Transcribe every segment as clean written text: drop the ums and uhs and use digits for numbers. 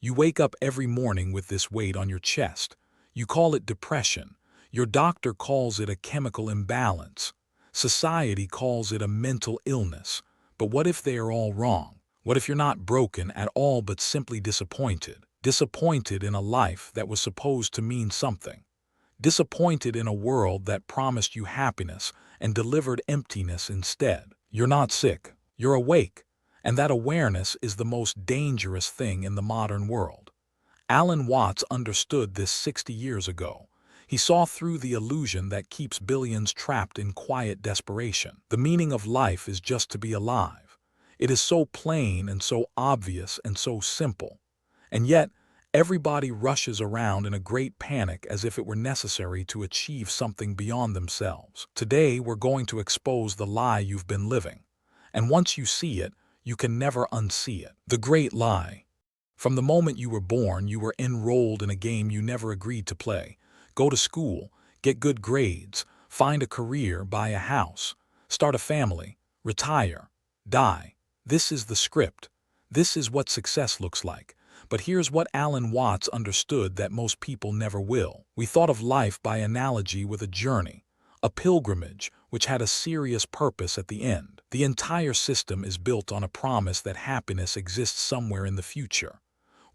You wake up every morning with this weight on your chest. You call it depression. Your doctor calls it a chemical imbalance. Society calls it a mental illness. But what if they are all wrong? What if you're not broken at all but simply disappointed? Disappointed in a life that was supposed to mean something. Disappointed in a world that promised you happiness and delivered emptiness instead. You're not sick. You're awake. And that awareness is the most dangerous thing in the modern world. Alan Watts understood this 60 years ago. He saw through the illusion that keeps billions trapped in quiet desperation. The meaning of life is just to be alive. It is so plain and so obvious and so simple. And yet, everybody rushes around in a great panic as if it were necessary to achieve something beyond themselves. Today, we're going to expose the lie you've been living. And once you see it, you can never unsee it. The great lie. From the moment you were born, you were enrolled in a game you never agreed to play. Go to school, get good grades, find a career, buy a house, start a family, retire, die. This is the script. This is what success looks like. But here's what Alan Watts understood that most people never will. We thought of life by analogy with a journey, a pilgrimage, which had a serious purpose at the end. The entire system is built on a promise that happiness exists somewhere in the future.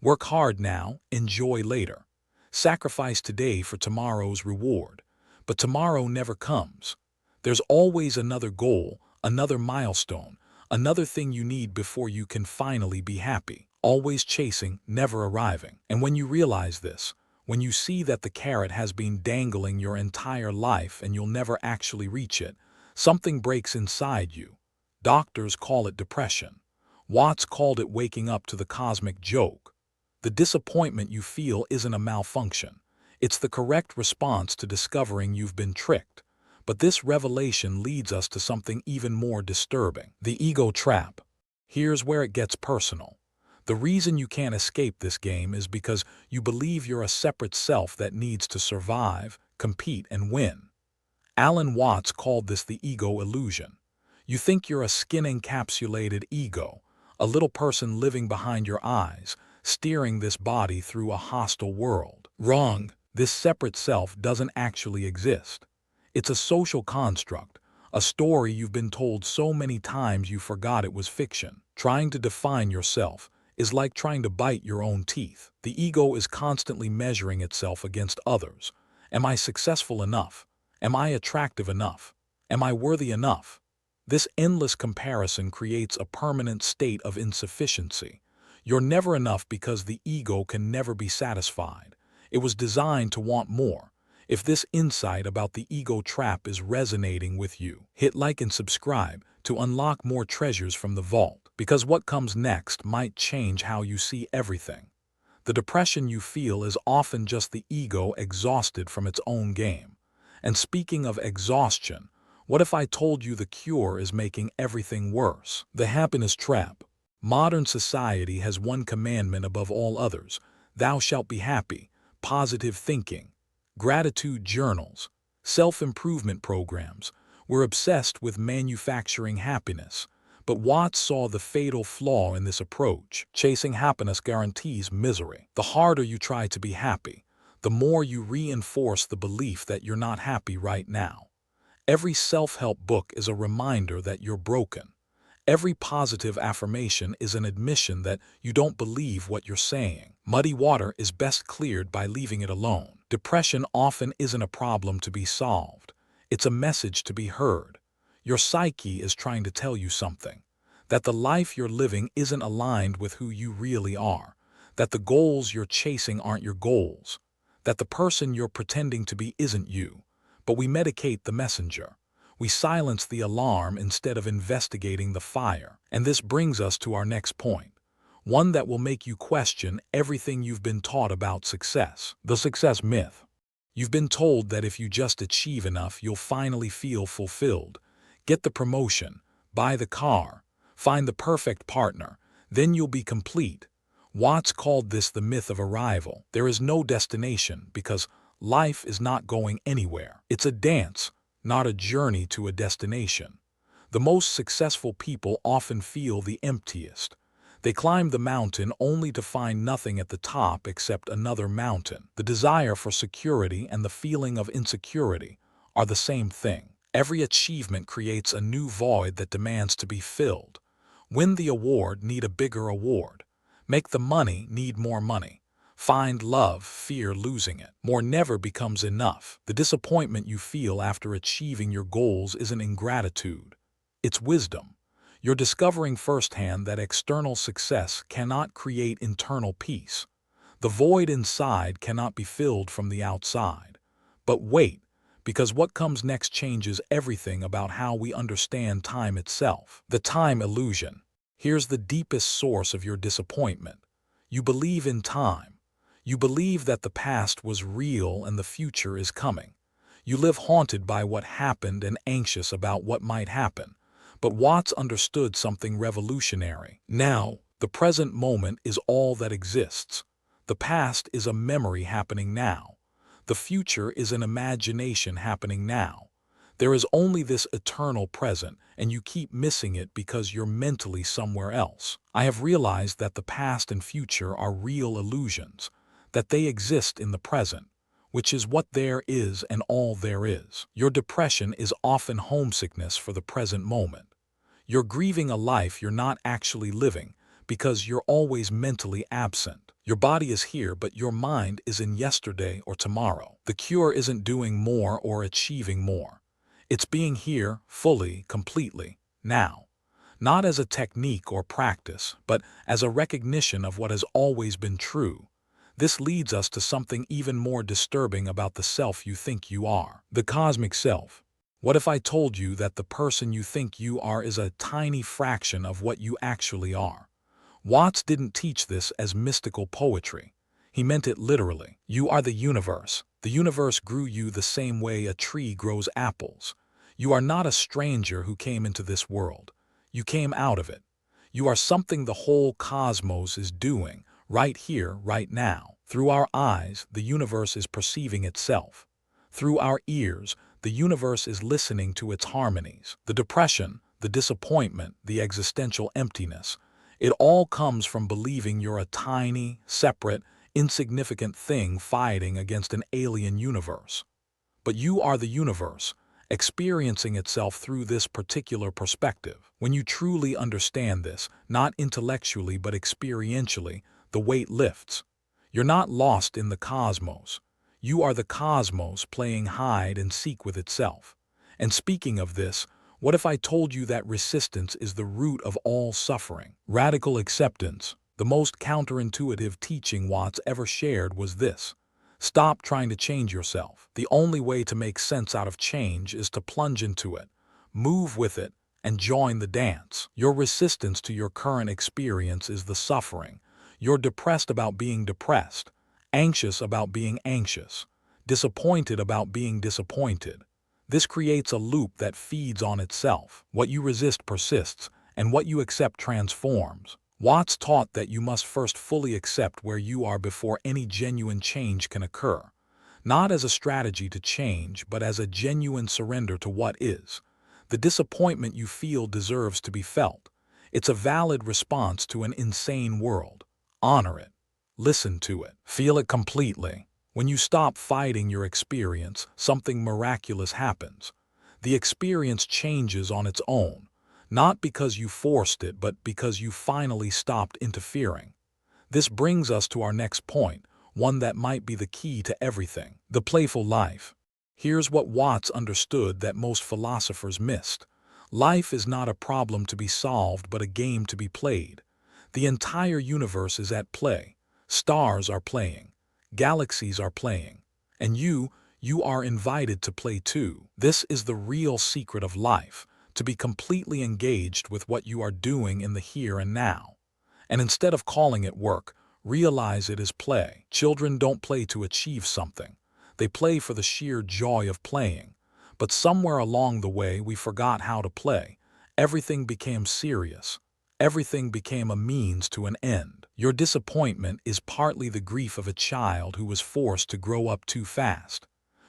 Work hard now, enjoy later. Sacrifice today for tomorrow's reward. But tomorrow never comes. There's always another goal, another milestone, another thing you need before you can finally be happy. Always chasing, never arriving. And when you realize this, when you see that the carrot has been dangling your entire life and you'll never actually reach it, something breaks inside you. Doctors call it depression. Watts called it waking up to the cosmic joke. The disappointment you feel isn't a malfunction. It's the correct response to discovering you've been tricked. But this revelation leads us to something even more disturbing. The ego trap. Here's where it gets personal. The reason you can't escape this game is because you believe you're a separate self that needs to survive, compete, and win. Alan Watts called this the ego illusion. You think you're a skin-encapsulated ego, a little person living behind your eyes, steering this body through a hostile world. Wrong. This separate self doesn't actually exist. It's a social construct, a story you've been told so many times you forgot it was fiction. Trying to define yourself is like trying to bite your own teeth. The ego is constantly measuring itself against others. Am I successful enough? Am I attractive enough? Am I worthy enough? This endless comparison creates a permanent state of insufficiency. You're never enough because the ego can never be satisfied. It was designed to want more. If this insight about the ego trap is resonating with you, hit like and subscribe to unlock more treasures from the vault. Because what comes next might change how you see everything. The depression you feel is often just the ego exhausted from its own game. And speaking of exhaustion, what if I told you the cure is making everything worse? The happiness trap. Modern society has one commandment above all others: thou shalt be happy. Positive thinking, gratitude journals, self-improvement programs. We're obsessed with manufacturing happiness. But Watts saw the fatal flaw in this approach. Chasing happiness guarantees misery. The harder you try to be happy, the more you reinforce the belief that you're not happy right now. Every self-help book is a reminder that you're broken. Every positive affirmation is an admission that you don't believe what you're saying. Muddy water is best cleared by leaving it alone. Depression often isn't a problem to be solved. It's a message to be heard. Your psyche is trying to tell you something. That the life you're living isn't aligned with who you really are. That the goals you're chasing aren't your goals. That the person you're pretending to be isn't you. But we medicate the messenger. We silence the alarm instead of investigating the fire. And this brings us to our next point. One that will make you question everything you've been taught about success. The success myth. You've been told that if you just achieve enough, you'll finally feel fulfilled. Get the promotion, buy the car, find the perfect partner, then you'll be complete. Watts called this the myth of arrival. There is no destination because life is not going anywhere. It's a dance, not a journey to a destination. The most successful people often feel the emptiest. They climb the mountain only to find nothing at the top except another mountain. The desire for security and the feeling of insecurity are the same thing. Every achievement creates a new void that demands to be filled. Win the award, need a bigger award. Make the money, need more money. Find love, fear losing it. More never becomes enough. The disappointment you feel after achieving your goals isn't ingratitude. It's wisdom. You're discovering firsthand that external success cannot create internal peace. The void inside cannot be filled from the outside. But wait, because what comes next changes everything about how we understand time itself. The time illusion. Here's the deepest source of your disappointment. You believe in time. You believe that the past was real and the future is coming. You live haunted by what happened and anxious about what might happen. But Watts understood something revolutionary. Now, the present moment is all that exists. The past is a memory happening now. The future is an imagination happening now. There is only this eternal present, and you keep missing it because you're mentally somewhere else. I have realized that the past and future are real illusions, that they exist in the present, which is what there is and all there is. Your depression is often homesickness for the present moment. You're grieving a life you're not actually living because you're always mentally absent. Your body is here, but your mind is in yesterday or tomorrow. The cure isn't doing more or achieving more. It's being here, fully, completely, now. Not as a technique or practice, but as a recognition of what has always been true. This leads us to something even more disturbing about the self you think you are. The cosmic self. What if I told you that the person you think you are is a tiny fraction of what you actually are? Watts didn't teach this as mystical poetry. He meant it literally. You are the universe. The universe grew you the same way a tree grows apples. You are not a stranger who came into this world. You came out of it. You are something the whole cosmos is doing, right here, right now. Through our eyes, the universe is perceiving itself. Through our ears, the universe is listening to its harmonies. The depression, the disappointment, the existential emptiness, it all comes from believing you're a tiny, separate, insignificant thing fighting against an alien universe. But you are the universe, experiencing itself through this particular perspective. When you truly understand this, not intellectually but experientially, the weight lifts. You're not lost in the cosmos. You are the cosmos playing hide and seek with itself. And speaking of this, what if I told you that resistance is the root of all suffering? Radical acceptance. The most counterintuitive teaching Watts ever shared was this. Stop trying to change yourself. The only way to make sense out of change is to plunge into it, move with it, and join the dance. Your resistance to your current experience is the suffering. You're depressed about being depressed, anxious about being anxious, disappointed about being disappointed. This creates a loop that feeds on itself. What you resist persists, and what you accept transforms. Watts taught that you must first fully accept where you are before any genuine change can occur. Not as a strategy to change, but as a genuine surrender to what is. The disappointment you feel deserves to be felt. It's a valid response to an insane world. Honor it. Listen to it. Feel it completely. When you stop fighting your experience, something miraculous happens. The experience changes on its own, not because you forced it, but because you finally stopped interfering. This brings us to our next point, one that might be the key to everything: the playful life. Here's what Watts understood that most philosophers missed. Life is not a problem to be solved, but a game to be played. The entire universe is at play. Stars are playing. Galaxies are playing. And you are invited to play too. This is the real secret of life, to be completely engaged with what you are doing in the here and now. And instead of calling it work, realize it is play. Children don't play to achieve something. They play for the sheer joy of playing. But somewhere along the way we forgot how to play. Everything became serious. Everything became a means to an end. Your disappointment is partly the grief of a child who was forced to grow up too fast,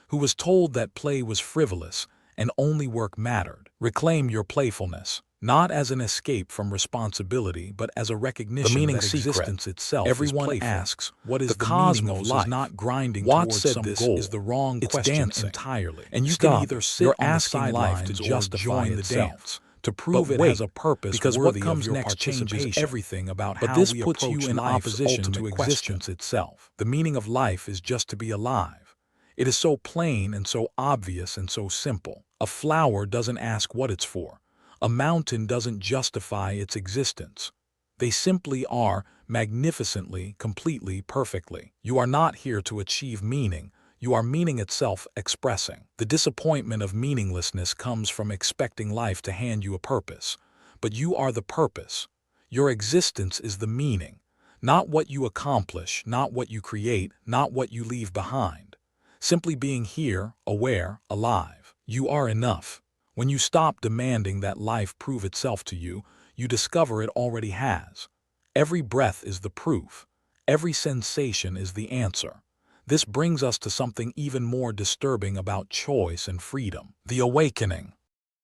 who was told that play was frivolous and only work mattered. Reclaim your playfulness. not as an escape from responsibility, but as a recognition that existence itself is playful. Everyone asks, what is the meaning of life? Is not grinding towards some goal. Is the wrong question entirely. And you can either sit on the sidelines or join the dance, to prove it has a purpose, because what comes next changes everything about how we approach life. But this puts you in opposition to existence itself. The meaning of life is just to be alive. It is so plain and so obvious and so simple. A flower doesn't ask what it's for. A mountain doesn't justify its existence. They simply are, magnificently, completely, perfectly. You are not here to achieve meaning. You are meaning itself expressing. The disappointment of meaninglessness comes from expecting life to hand you a purpose. But you are the purpose. Your existence is the meaning. Not what you accomplish, not what you create, not what you leave behind. Simply being here, aware, alive. You are enough. When you stop demanding that life prove itself to you, you discover it already has. Every breath is the proof. Every sensation is the answer. This brings us to something even more disturbing about choice and freedom: the awakening.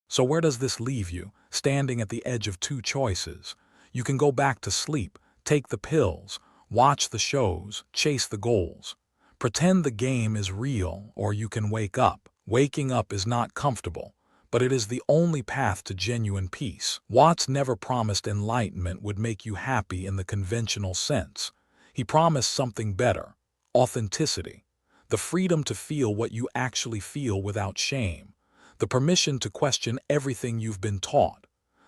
So where does this leave you, standing at the edge of two choices? You can go back to sleep, take the pills, watch the shows, chase the goals. Pretend the game is real, or you can wake up. Waking up is not comfortable, but it is the only path to genuine peace. Watts never promised enlightenment would make you happy in the conventional sense. He promised something better: authenticity, the freedom to feel what you actually feel without shame, the permission to question everything you've been taught,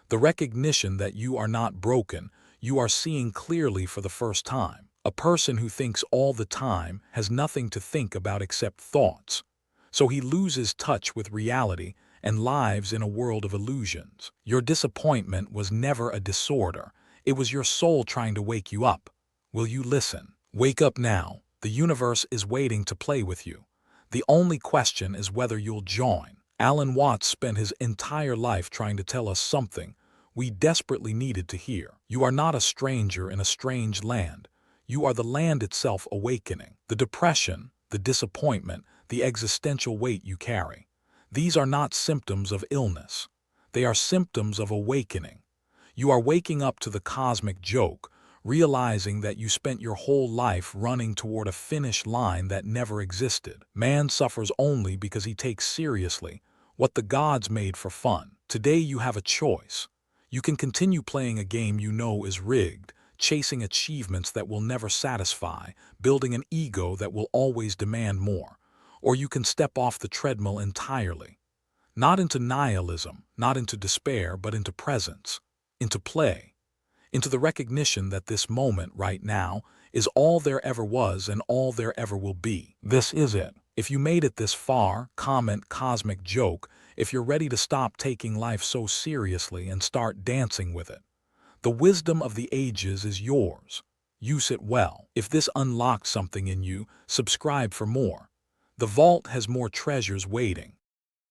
the recognition that you are not broken, you are seeing clearly for the first time. A person who thinks all the time has nothing to think about except thoughts. So he loses touch with reality and lives in a world of illusions. Your disappointment was never a disorder. It was your soul trying to wake you up. Will you listen? Wake up now. The universe is waiting to play with you. The only question is whether you'll join. Alan Watts spent his entire life trying to tell us something we desperately needed to hear. You are not a stranger in a strange land. You are the land itself awakening. The depression, the disappointment, the existential weight you carry. These are not symptoms of illness. They are symptoms of awakening. You are waking up to the cosmic joke, realizing that you spent your whole life running toward a finish line that never existed. Man suffers only because he takes seriously what the gods made for fun. Today you have a choice. You can continue playing a game you know is rigged, chasing achievements that will never satisfy, building an ego that will always demand more. Or you can step off the treadmill entirely. Not into nihilism, not into despair, but into presence, into play. Into the recognition that this moment right now is all there ever was and all there ever will be. This is it. If you made it this far, comment cosmic joke if you're ready to stop taking life so seriously and start dancing with it. The wisdom of the ages is yours. Use it well. If this unlocked something in you, subscribe for more. The vault has more treasures waiting.